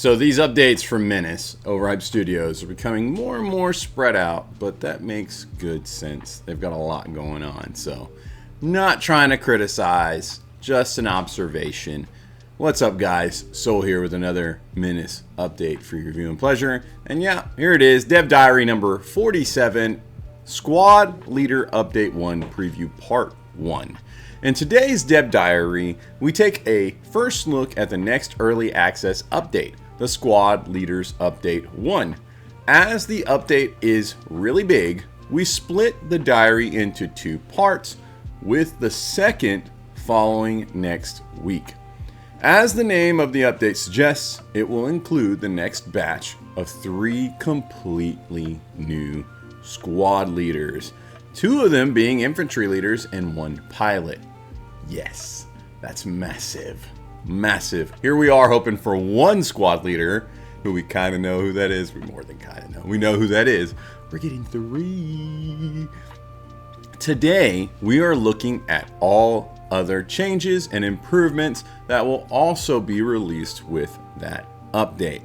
So these updates from Menace Overhype Studios are becoming more and more spread out, but that makes good sense. They've got a lot going on, so not trying to criticize, just an observation. What's up, guys? Soul here with another Menace update for your viewing pleasure. And yeah, here it is, Dev Diary number 47, Squad Leader Update 1 Preview Part 1. In today's Dev Diary, we take a first look at the next early access update, the Squad Leaders Update 1. As the update is really big, we split the diary into two parts, with the second following next week. As the name of the update suggests, it will include the next batch of 3 completely new squad leaders, 2 of them being infantry leaders and 1 pilot. Yes, that's massive. Massive. Here we are hoping for 1 squad leader, who we kind of know who that is. We more than kind of know. We know who that is. We're getting 3. Today, we are looking at all other changes and improvements that will also be released with that update.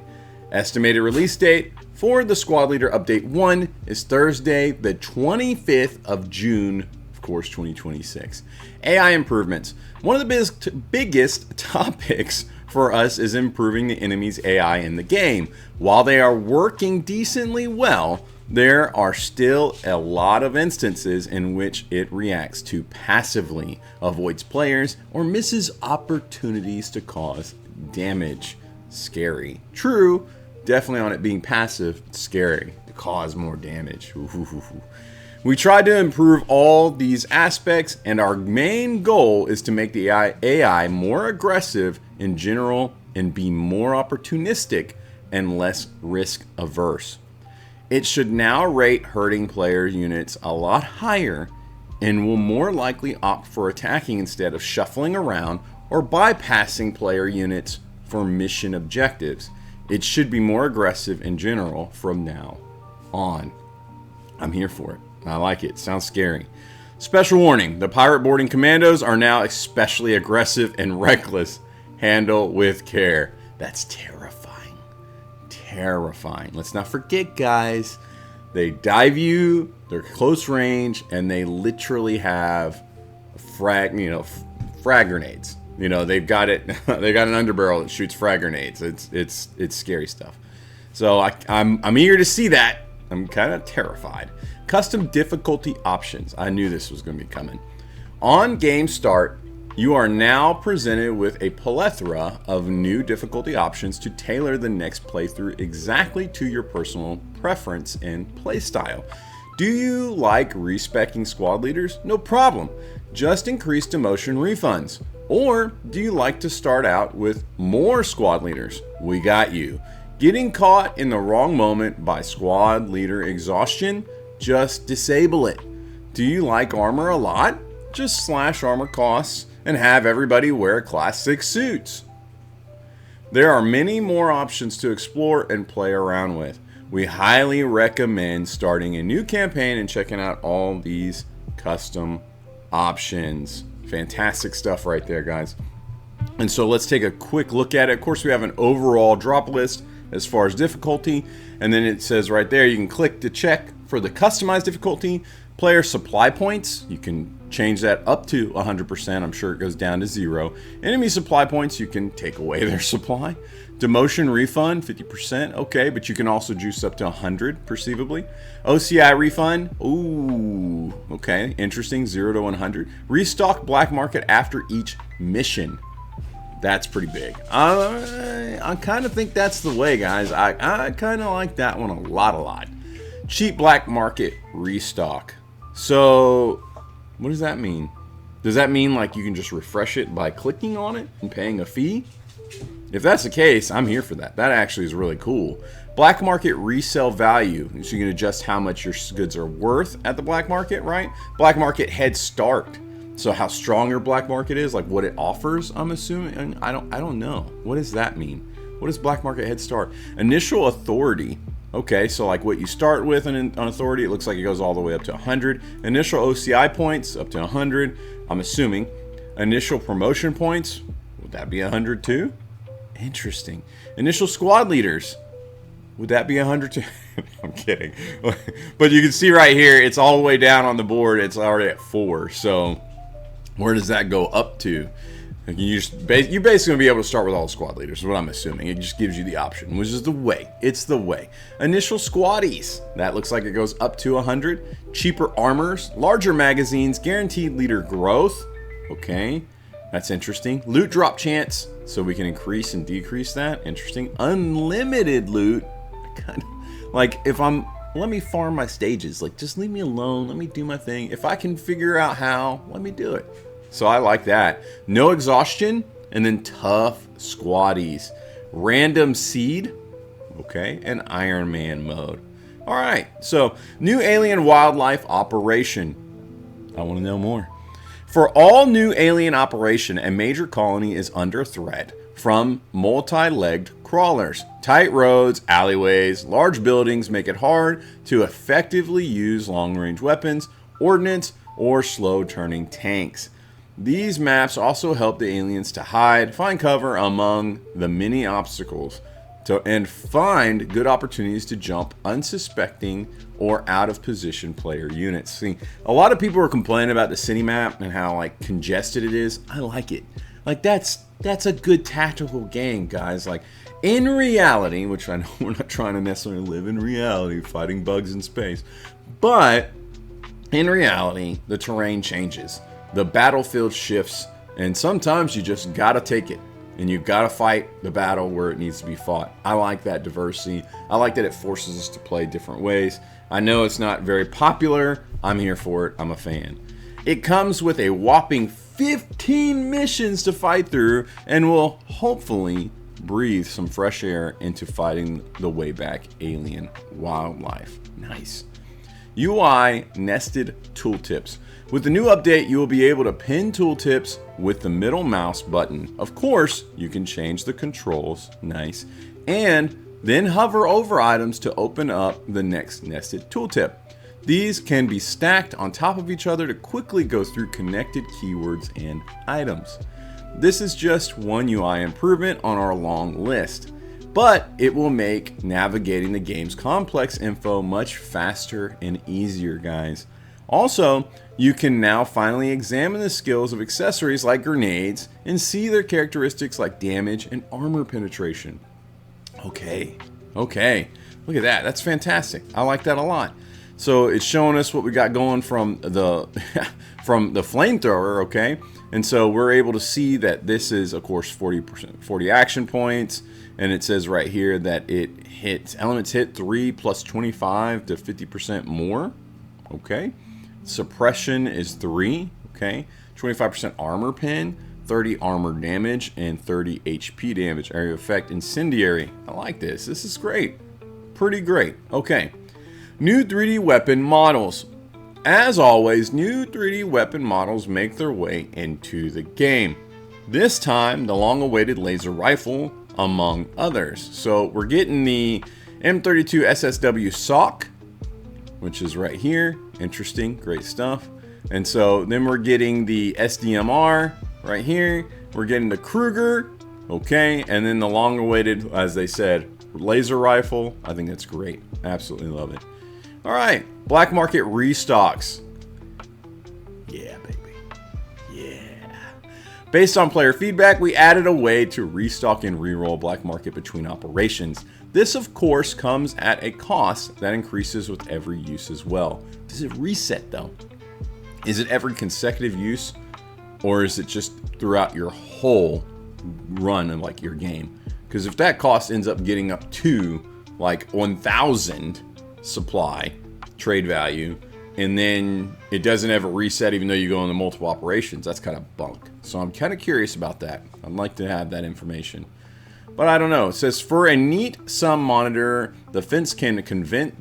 Estimated release date for the Squad Leader Update 1 is Thursday, the 25th of June, of course, 2026. AI improvements. One of the biggest topics for us is improving the enemy's AI in the game. While they are working decently well, there are still a lot of instances in which it reacts too passively, avoids players, or misses opportunities to cause damage. Scary. True, definitely on it being passive, scary to cause more damage. We tried to improve all these aspects, and our main goal is to make the AI more aggressive in general and be more opportunistic and less risk averse. It should now rate hurting player units a lot higher and will more likely opt for attacking instead of shuffling around or bypassing player units for mission objectives. It should be more aggressive in general from now on. I'm here for it. I like it. Sounds scary. Special warning, the pirate boarding commandos are now especially aggressive and reckless. Handle with care. That's terrifying. Terrifying. Let's not forget, guys, they dive you, they're close range, and they literally have frag grenades. You know, they've got it. They got an underbarrel that shoots frag grenades. It's scary stuff. So I'm eager to see that. I'm kind of terrified. Custom difficulty options. I knew this was going to be coming. On game start, you are now presented with a plethora of new difficulty options to tailor the next playthrough exactly to your personal preference and playstyle. Do you like respeccing squad leaders? No problem. Just increase demotion refunds. Or do you like to start out with more squad leaders? We got you. Getting caught in the wrong moment by squad leader exhaustion? Just disable it. Do you like armor a lot? Just slash armor costs and have everybody wear class 6 suits. There are many more options to explore and play around with. We highly recommend starting a new campaign and checking out all these custom options. Fantastic stuff right there, guys. And so let's take a quick look at it. Of course, we have an overall drop list as far as difficulty, and then it says right there you can click to check for the customized difficulty. Player supply points, you can change that up to 100%. I'm sure it goes down to 0. Enemy supply points, you can take away their supply. Demotion refund, 50%. Okay, but you can also juice up to 100, perceivably. OCI refund, ooh, okay, interesting, 0 to 100. Restock black market after each mission. That's pretty big. I kind of think that's the way, guys. I kind of like that one a lot. Cheap black market restock. So, what does that mean? Does that mean like you can just refresh it by clicking on it and paying a fee? If that's the case, I'm here for that. That actually is really cool. Black market resale value. So you can adjust how much your goods are worth at the black market, right? Black market head start. So how strong your black market is, like what it offers, I'm assuming. I don't know. What does that mean? What is black market head start? Initial authority. Okay, so like what you start with on authority, it looks like it goes all the way up to 100. Initial OCI points up to 100, I'm assuming. Initial promotion points, would that be 100 too? Interesting. Initial squad leaders. Would that be 100 too? I'm kidding. But you can see right here, it's all the way down on the board. It's already at 4. So where does that go up to? You're basically going to be able to start with all the squad leaders, is what I'm assuming. It just gives you the option, which is the way. It's the way. Initial squaddies. That looks like it goes up to 100. Cheaper armors. Larger magazines. Guaranteed leader growth. Okay. That's interesting. Loot drop chance. So we can increase and decrease that. Interesting. Unlimited loot. Like, let me farm my stages. Like, just leave me alone. Let me do my thing. If I can figure out how, let me do it. So I like that. No exhaustion, and then tough squaddies. Random seed, okay, and Iron Man mode. All right, so new alien wildlife operation. I want to know more. For all new alien operation, a major colony is under threat from multi-legged crawlers. Tight roads, alleyways, large buildings make it hard to effectively use long-range weapons, ordnance, or slow-turning tanks. These maps also help the aliens to hide, find cover among the many obstacles, and find good opportunities to jump unsuspecting or out of position player units. See, a lot of people are complaining about the city map and how like congested it is. I like it. Like that's a good tactical game, guys. Like in reality, which I know we're not trying to necessarily live in reality, fighting bugs in space, but in reality, the terrain changes. The battlefield shifts, and sometimes you just gotta take it, and you gotta fight the battle where it needs to be fought. I like that diversity. I like that it forces us to play different ways. I know it's not very popular. I'm here for it. I'm a fan. It comes with a whopping 15 missions to fight through, and will hopefully breathe some fresh air into fighting the Wayback alien wildlife. Nice. UI nested tooltips. With the new update, you will be able to pin tooltips with the middle mouse button. Of course, you can change the controls, nice, and then hover over items to open up the next nested tooltip. These can be stacked on top of each other to quickly go through connected keywords and items. This is just one UI improvement on our long list, but it will make navigating the game's complex info much faster and easier, guys. Also, you can now finally examine the skills of accessories like grenades and see their characteristics like damage and armor penetration. Okay, look at that. That's fantastic. I like that a lot. So it's showing us what we got going from the from the flamethrower, okay? And so we're able to see that this is, of course, 40 action points, and it says right here that it hits elements hit 3 plus 25 to 50% more, okay? Suppression is 3, okay? 25% armor pen, 30 armor damage, and 30 HP damage. Area effect incendiary. I like this. This is great. Pretty great. Okay. New 3D weapon models. As always, new 3D weapon models make their way into the game. This time, the long-awaited laser rifle, among others. So we're getting the M32 SSW SOC, which is right here. Interesting, great stuff. And so then we're getting the SDMR right here. We're getting the Kruger, okay, and then the long-awaited, as they said, laser rifle. I think that's great. Absolutely love it. All right, black market restocks. Yeah, baby. Yeah. Based on player feedback, we added a way to restock and reroll black market between operations. This, of course, comes at a cost that increases with every use as well. Does it reset, though? Is it every consecutive use, or is it just throughout your whole run of like your game? Because if that cost ends up getting up to like 1,000 supply trade value, and then it doesn't ever reset even though you go into multiple operations, that's kind of bunk. So I'm kind of curious about that. I'd like to have that information. But I don't know. It says, for a neat sum monitor, the fence can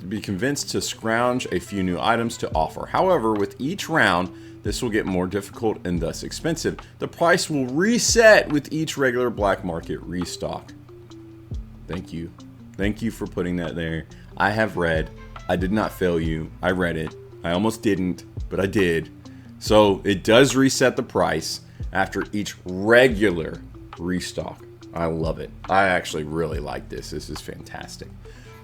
be convinced to scrounge a few new items to offer. However, with each round, this will get more difficult and thus expensive. The price will reset with each regular black market restock. Thank you. Thank you for putting that there. I have read. I did not fail you. I read it. I almost didn't, but I did. So it does reset the price after each regular restock. I love it. I actually really like this. This is fantastic.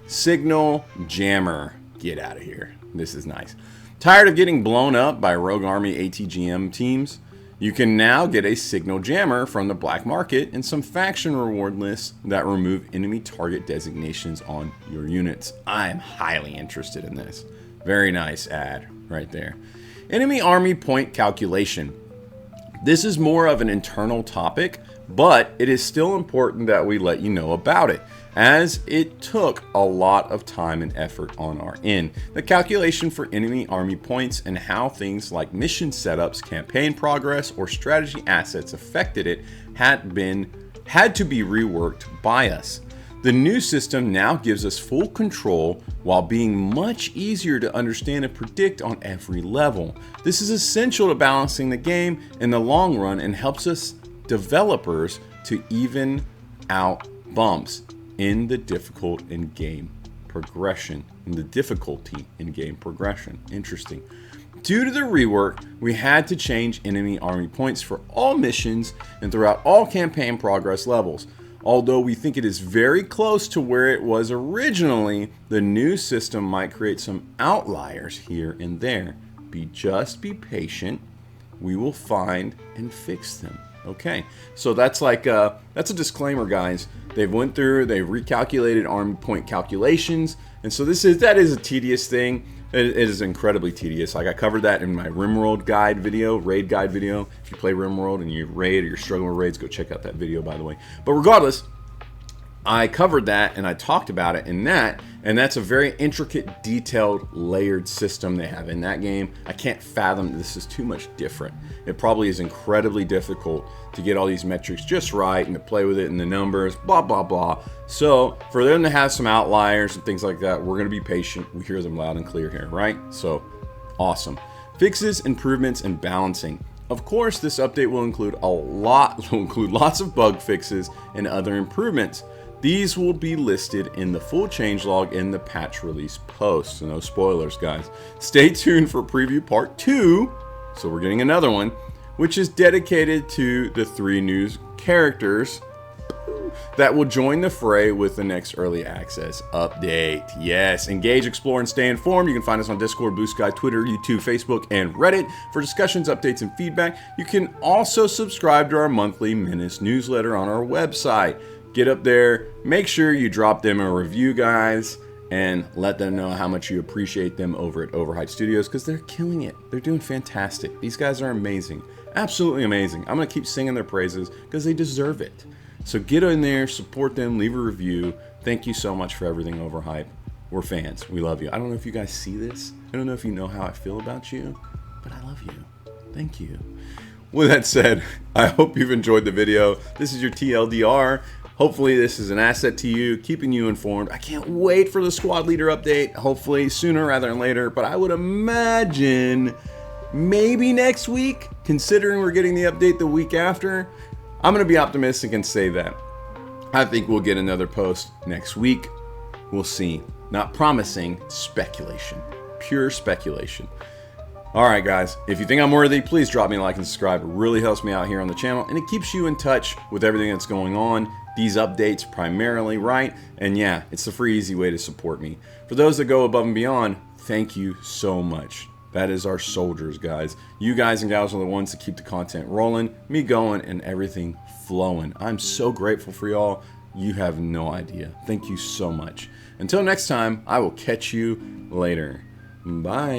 Signal Jammer. Get out of here. This is nice. Tired of getting blown up by Rogue Army ATGM teams? You can now get a Signal Jammer from the black market and some faction reward lists that remove enemy target designations on your units. I am highly interested in this. Very nice ad right there. Enemy army point calculation. This is more of an internal topic, but it is still important that we let you know about it, as it took a lot of time and effort on our end. The calculation for enemy army points and how things like mission setups, campaign progress, or strategy assets affected it had to be reworked by us. The new system now gives us full control while being much easier to understand and predict on every level. This is essential to balancing the game in the long run and helps us developers to even out bumps in the difficult in-game progression. Interesting. Due to the rework, we had to change enemy army points for all missions and throughout all campaign progress levels. Although we think it is very close to where it was originally, the new system might create some outliers here and there. Just be patient. We will find and fix them. Okay, so that's a disclaimer, guys. They've went through, they've recalculated army point calculations, and so that is a tedious thing. It is incredibly tedious. Like I covered that in my RimWorld guide video, raid guide video. If you play RimWorld and you raid or you're struggling with raids, go check out that video, by the way. But regardless, I covered that and I talked about it in that, and that's a very intricate, detailed, layered system they have in that game. I can't fathom this is too much different. It probably is incredibly difficult to get all these metrics just right and to play with it in the numbers, blah, blah, blah. So for them to have some outliers and things like that, we're going to be patient. We hear them loud and clear here, right? So awesome. Fixes, improvements, and balancing. Of course, this update will include lots of bug fixes and other improvements. These will be listed in the full changelog in the patch release post. So no spoilers, guys. Stay tuned for preview part 2. So we're getting another one, which is dedicated to the 3 new characters that will join the fray with the next early access update. Yes, engage, explore, and stay informed. You can find us on Discord, Blue Sky, Twitter, YouTube, Facebook, and Reddit for discussions, updates, and feedback. You can also subscribe to our monthly Menace newsletter on our website. Get up there, make sure you drop them a review, guys, and let them know how much you appreciate them over at Overhyped Studios, because they're killing it. They're doing fantastic. These guys are amazing. Absolutely amazing. I'm going to keep singing their praises because they deserve it. So get in there, support them, leave a review. Thank you so much for everything, Overhype. We're fans. We love you. I don't know if you guys see this. I don't know if you know how I feel about you, but I love you. Thank you. With that said, I hope you've enjoyed the video. This is your TLDR. Hopefully this is an asset to you, keeping you informed. I can't wait for the squad leader update, hopefully sooner rather than later, but I would imagine maybe next week, considering we're getting the update the week after. I'm going to be optimistic and say that. I think we'll get another post next week. We'll see. Not promising, speculation. Pure speculation. Alright guys, if you think I'm worthy, please drop me a like and subscribe. It really helps me out here on the channel, and it keeps you in touch with everything that's going on. These updates primarily, right? And yeah, it's the free, easy way to support me. For those that go above and beyond, thank you so much. That is our soldiers, guys. You guys and gals are the ones that keep the content rolling, me going, and everything flowing. I'm so grateful for y'all. You have no idea. Thank you so much. Until next time, I will catch you later. Bye.